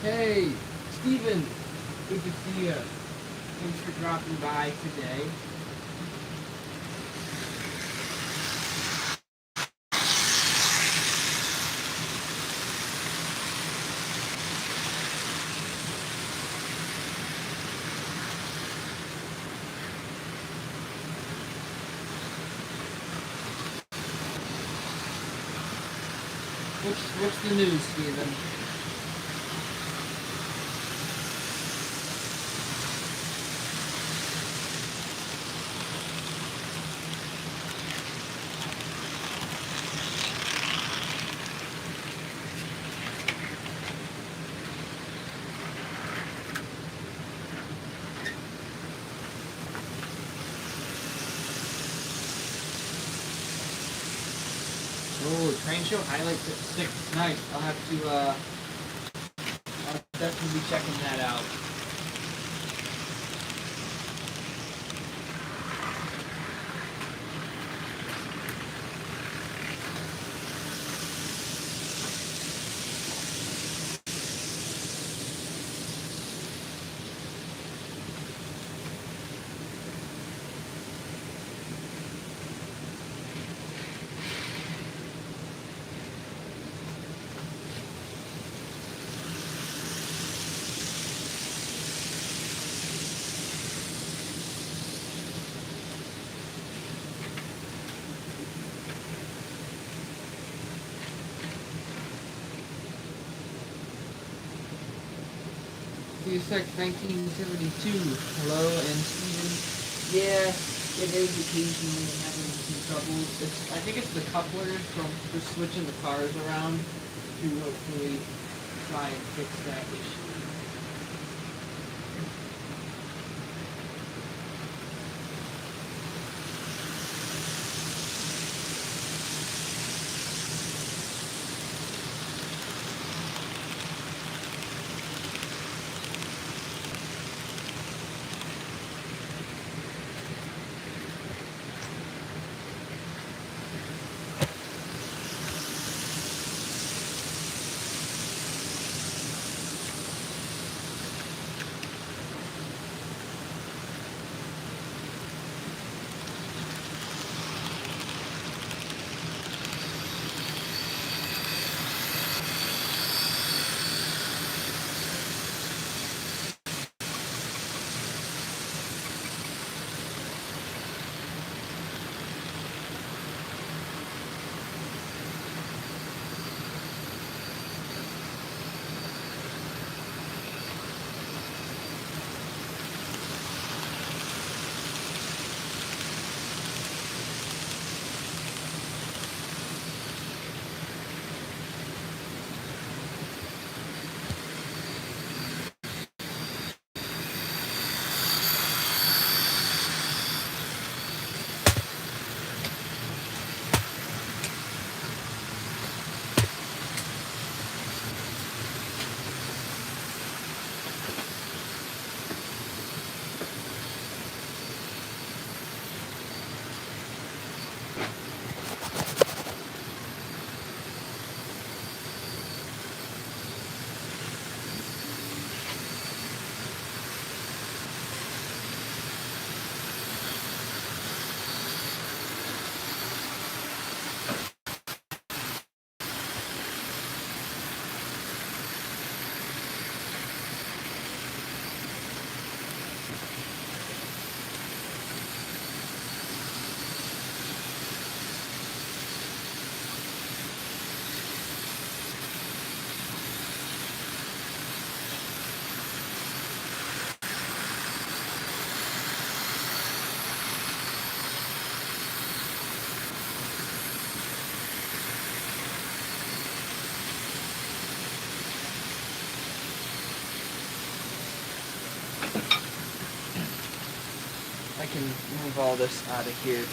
Hey, Steven, good to see you. Thanks for dropping by today. What's the news, Steven? Oh, train show highlights at 6. Nice. I'll definitely be checking that out. CSX 1972. Hello, and Steven. Yeah, it is occasionally having some troubles. I think it's the couplers for switching the cars around to hopefully try and fix that issue. I can move all this out of here.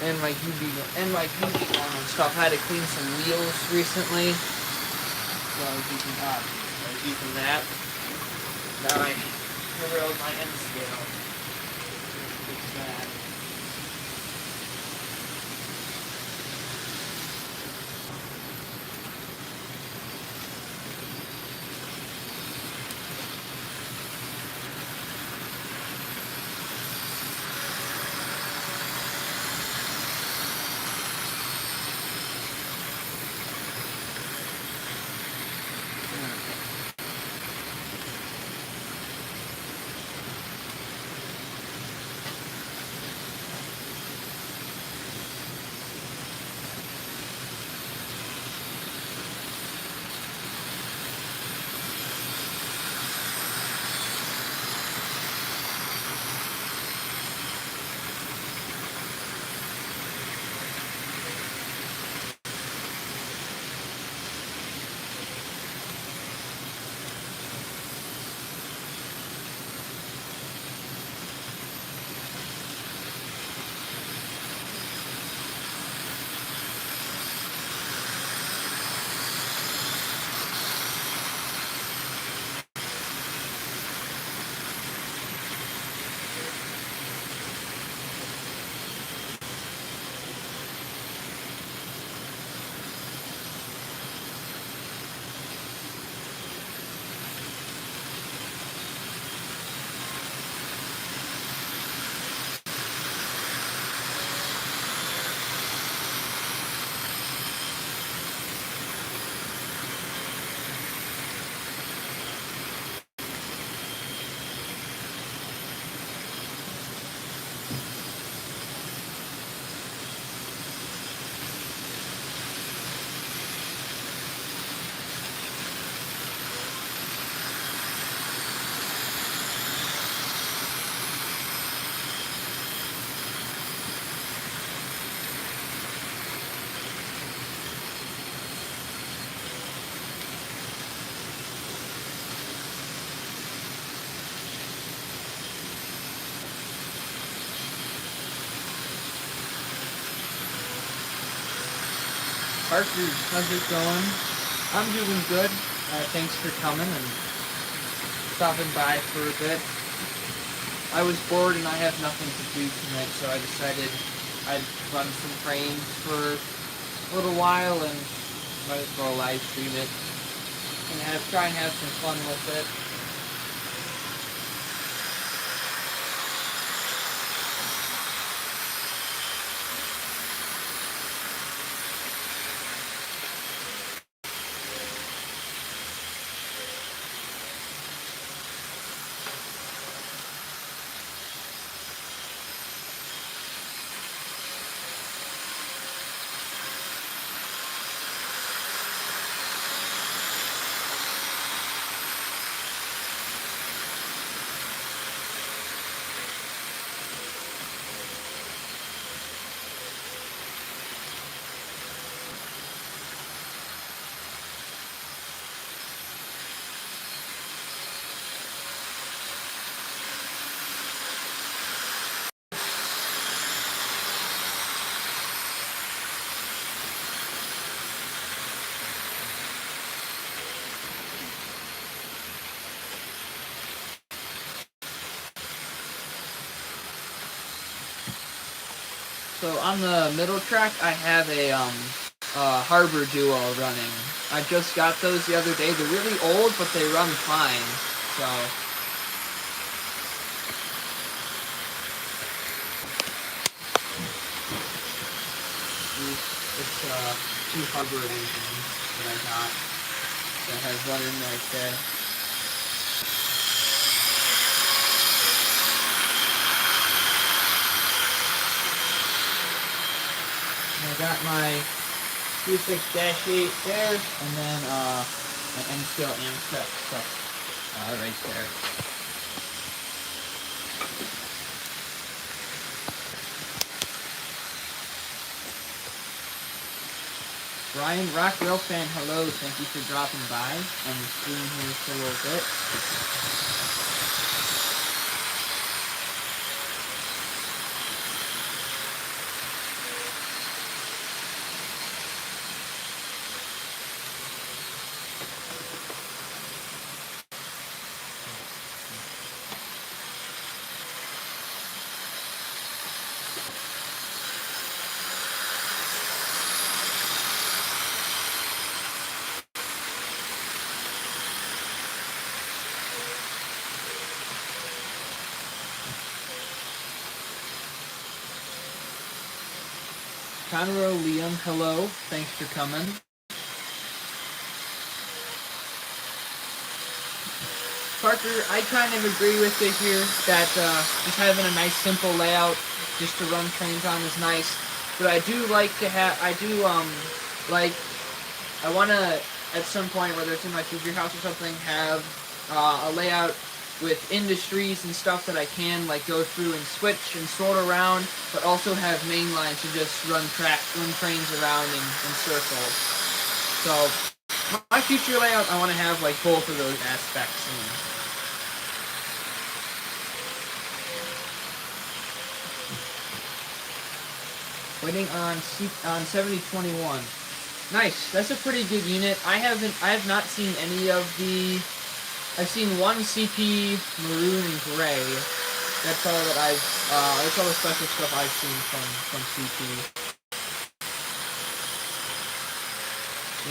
And my UV arm and stuff. I had to clean some wheels recently. So I was using that. Now I derailed my end scale. Fix that. Parker, how's it going? I'm doing good. Thanks for coming and stopping by for a bit. I was bored and I have nothing to do tonight, so I decided I'd run some trains for a little while and might as well live stream it and try and have some fun with it. So on the middle track, I have a Harbor Duo running. I just got those the other day. They're really old, but they run fine. So it's 2 Harbor engines that I got that has running right there. I got my 26-8 there, and then my N-Scale Amtrak stuff right there. Ryan, Rock Rail fan, hello, thank you for dropping by on the stream here for a little bit. Conroe Liam, hello. Thanks for coming. Parker, I kind of agree with you here that just having a nice simple layout just to run trains on is nice. But I do like to have, I want to, at some point, whether it's in my future house or something, have a layout with industries and stuff that I can go through and switch and sort around, but also have main lines to just run trains around in circles. So my future layout, I want to have both of those aspects. Waiting on 7021. Nice. That's a pretty good unit. I have not seen any of the. I've seen one CP maroon and gray. That's all that that's all the special stuff I've seen from CP.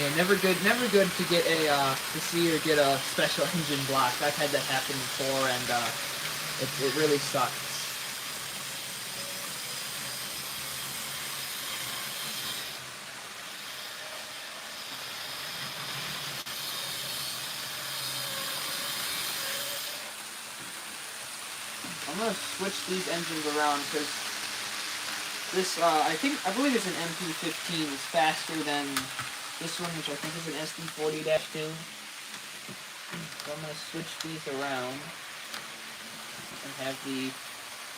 Yeah, never good to get to see or get a special engine block. I've had that happen before, and it really sucks. I'm gonna switch these engines around because this, I believe it's an MP15. It's faster than this one, which I think is an SD40-2. So I'm gonna switch these around and have the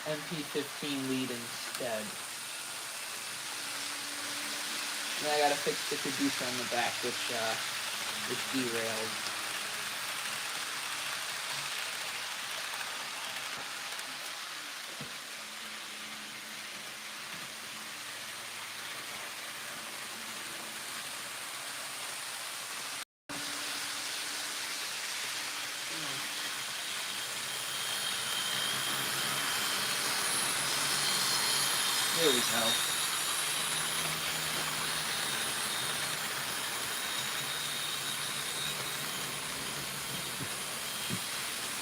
MP15 lead instead. Then I gotta fix the Caduceus on the back, which derailed. There we go.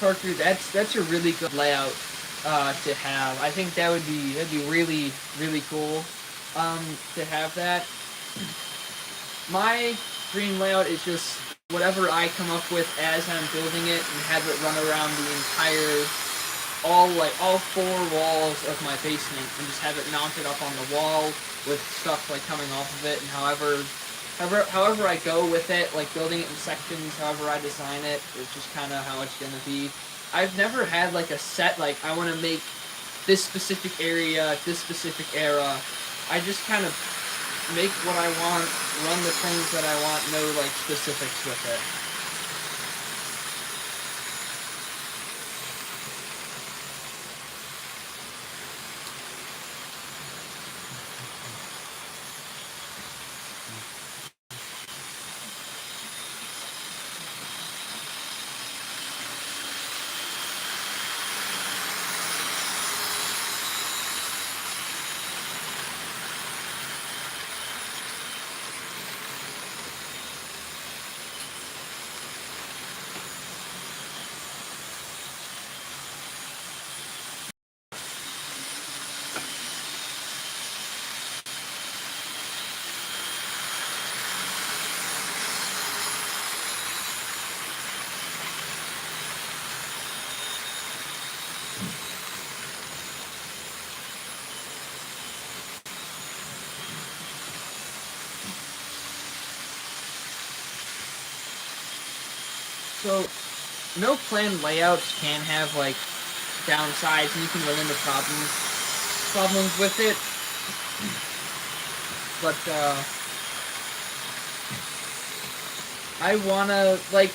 Parker, that's a really good layout to have. I think that'd be really cool to have that. My dream layout is just whatever I come up with as I'm building it, and have it run around the entire all four walls of my basement, and just have it mounted up on the wall with stuff like coming off of it, and however I go with it, like building it in sections, however I design it, it's just kind of how it's gonna be. I've never had like a set, like I want to make this specific area, this specific era. I just kind of make what I want, run the things that I want, no like specifics with it. So, no planned layouts can have like downsides, and you can run into problems with it. But I wanna like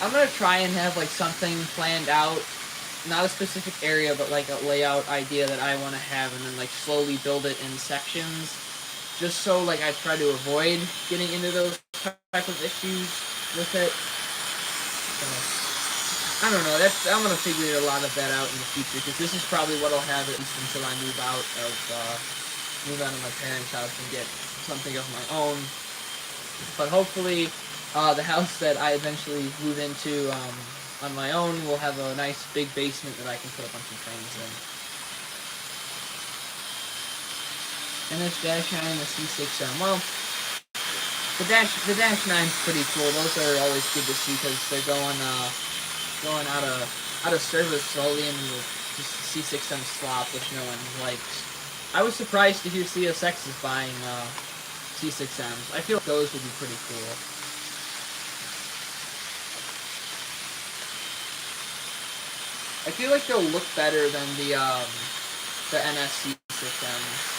I'm gonna try and have like something planned out, not a specific area, but like a layout idea that I want to have, and then like slowly build it in sections, just so like I try to avoid getting into those type of issues with it. So, I don't know. I'm gonna figure a lot of that out in the future, because this is probably what I'll have at least until I move out of my parents' house and get something of my own. But hopefully, the house that I eventually move into on my own will have a nice big basement that I can put a bunch of things in. And this Dash 9 and the C6M. Well, the Dash 9's pretty cool. Those are always good to see, because they're going out of service slowly, and the C6M slop, which no one likes. I was surprised to hear CSX is buying C6Ms. I feel like those would be pretty cool. I feel like they'll look better than the NSC systems.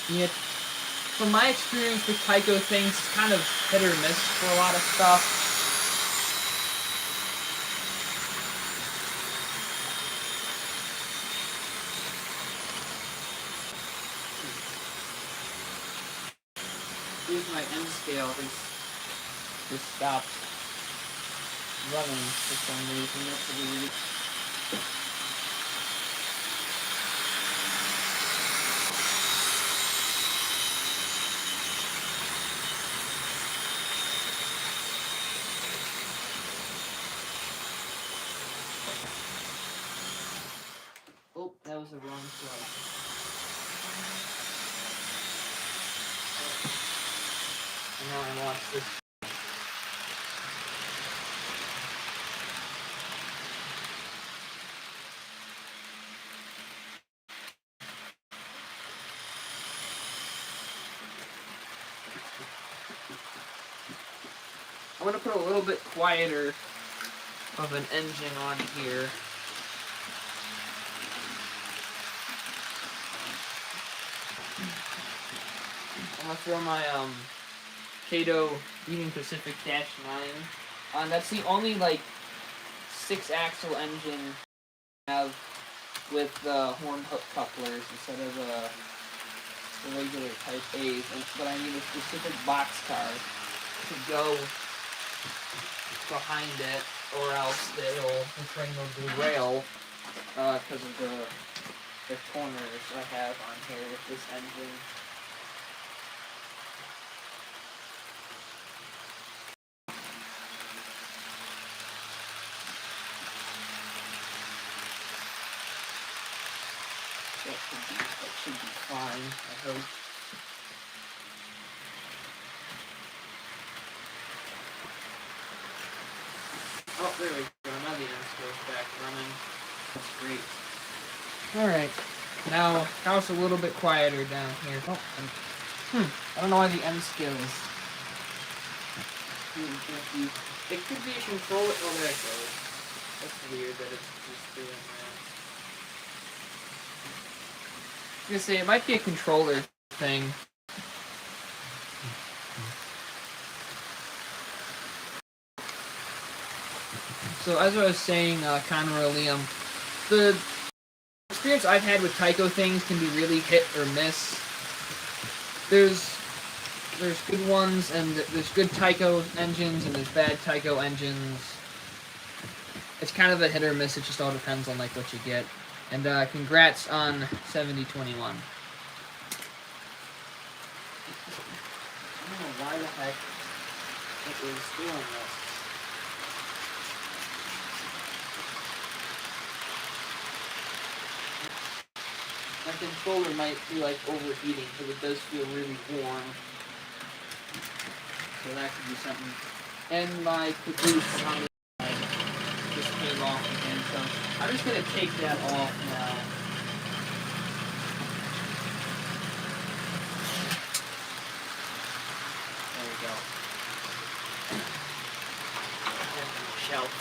Yet, from my experience with Tyco things, it's kind of hit or miss for a lot of stuff. Here's my M scale. This stopped running for some reason. That's weird. Oh, that was the wrong plug. And now I lost this. I'm gonna put a little bit quieter of an engine on here. I'm gonna throw my Kato Union Pacific -9 on. That's the only like 6-axle engine I have with horn hook couplers instead of the regular Type A's. But I need a specific boxcar to go behind it, or else the train will derail because of the corners I have on here with this engine. That should be fine, I hope. Oh, there we go. Now the end goes back running. That's great. Alright. Now it's a little bit quieter down here. Oh, I don't know why the end skills. It could be a controller. Oh, there it goes. That's weird that it's just doing that. I was gonna say, it might be a controller thing. So as I was saying, Conor or Liam, the experience I've had with Tyco things can be really hit or miss. There's good ones, and there's good Tyco engines, and there's bad Tyco engines. It's kind of a hit or miss. It just all depends on like what you get. And congrats on 7021. I don't know why the heck it was doing this. My controller might be like overheating because it does feel really warm. So that could be something. And my caboose on the side just came off again, so I'm just gonna take that off now. There we go. Shelf.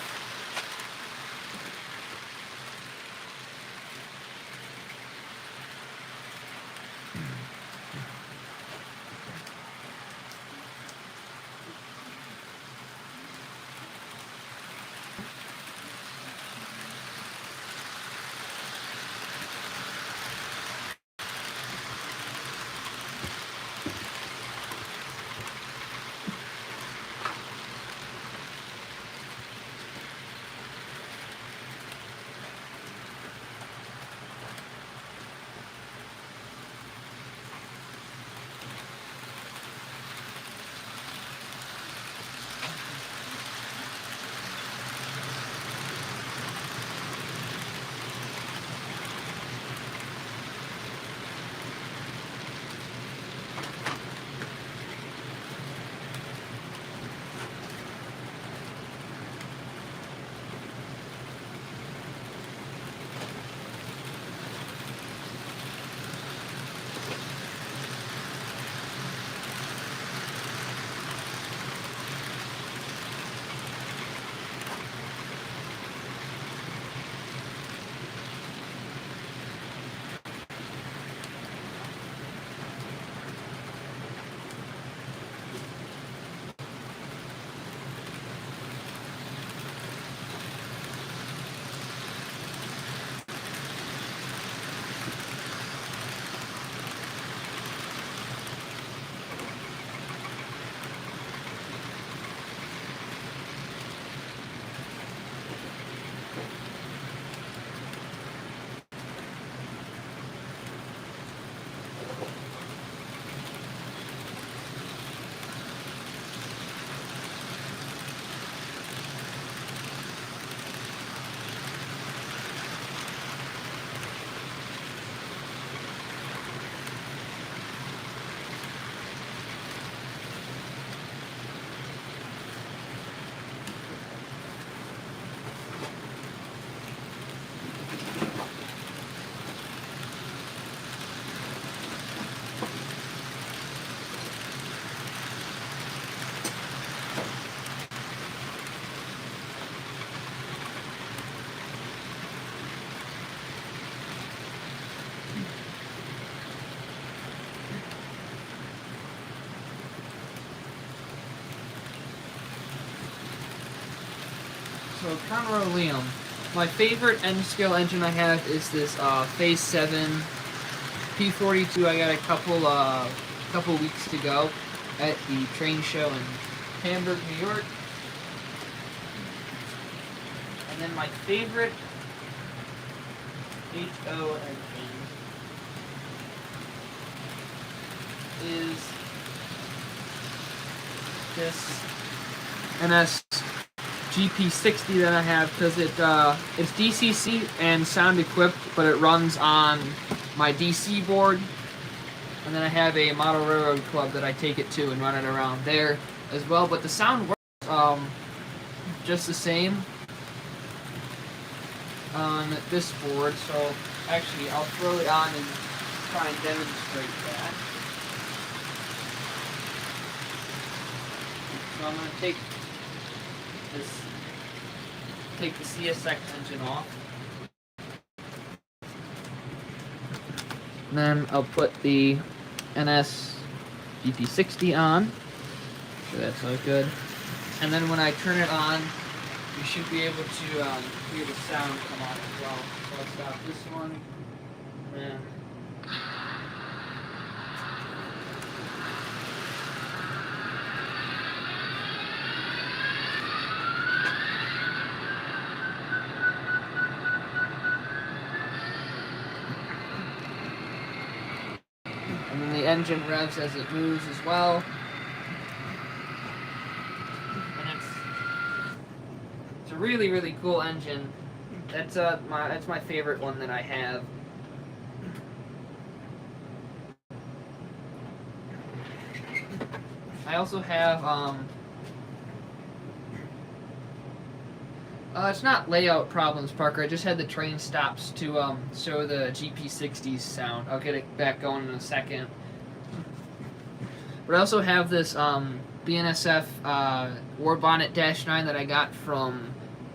so Conroe Liam. My favorite N-scale engine I have is this Phase 7 P42. I got a couple weeks to go at the train show in Hamburg, New York. And then my favorite HO engine is this NS GP60 that I have, because it's DCC and sound equipped, but it runs on my DC board. And then I have a Model Railroad Club that I take it to and run it around there as well. But the sound works just the same on this board. So actually, I'll throw it on and try and demonstrate that. So I'm going to take the CSX engine off. And then I'll put the NS GP60 on. Make sure that's all good. And then when I turn it on, you should be able to hear the sound come on as well. So I'll stop this one. And then the engine revs as it moves as well. And it's a really, really cool engine. That's my favorite one that I have. I also have it's not layout problems, Parker. I just had the train stops to show the GP60's sound. I'll get it back going in a second. But I also have this BNSF War Bonnet -9 that I got from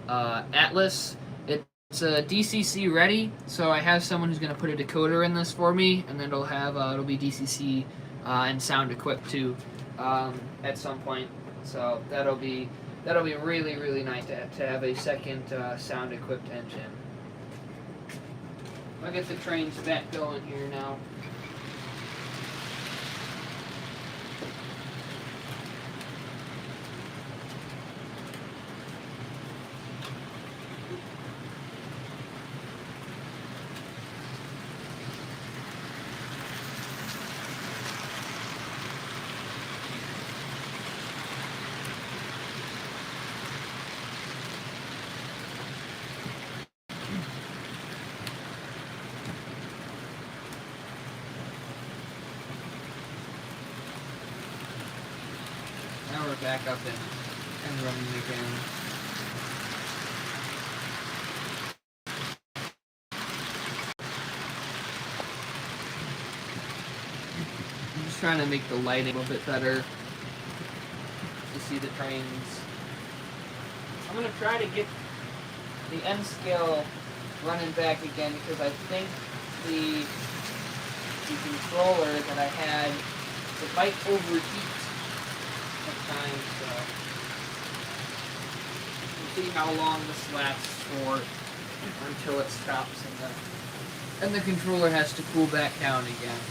Atlas. It's a DCC ready, so I have someone who's going to put a decoder in this for me, and then it'll be DCC and sound equipped too at some point. So that'll be really, really nice to have a second sound equipped engine. I'll get the trains back going here now. Now we're back up and running again. I'm just trying to make the lighting a little bit better to see the trains. I'm going to try to get the N-scale running back again, because I think the controller that I had, it might overheat at times, so we'll see how long this lasts for until it stops and the controller has to cool back down again.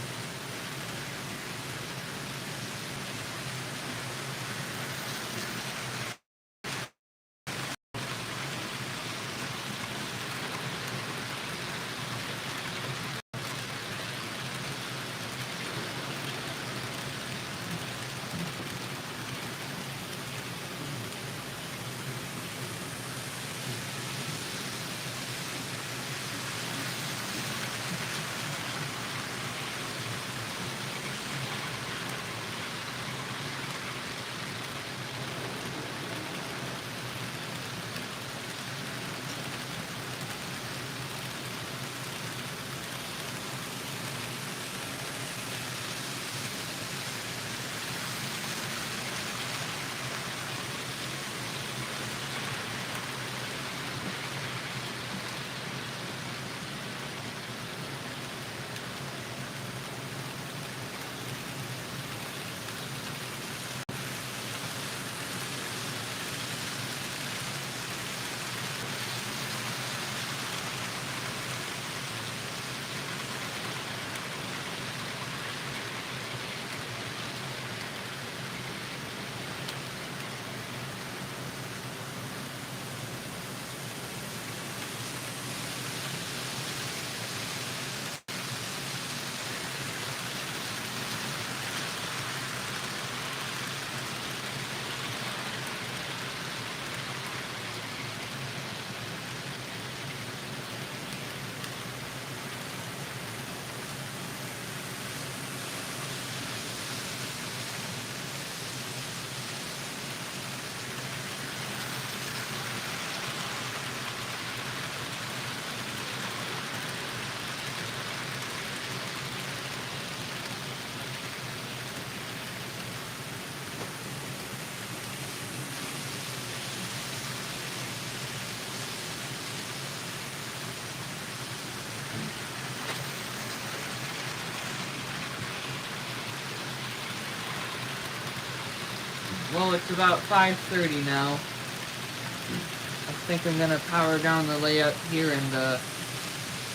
Well, it's about 5:30 now. I think I'm gonna power down the layout here and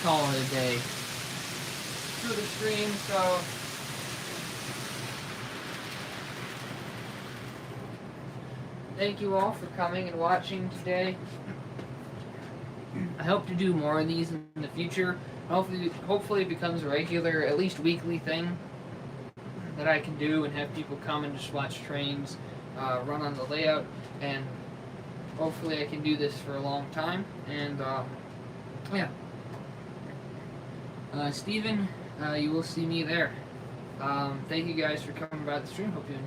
call it a day for the stream. So thank you all for coming and watching today. I hope to do more of these in the future. Hopefully it becomes a regular, at least weekly thing that I can do and have people come and just watch trains run on the layout, and hopefully I can do this for a long time. And yeah, Steven, you will see me there. Thank you guys for coming by the stream. Hope you enjoyed.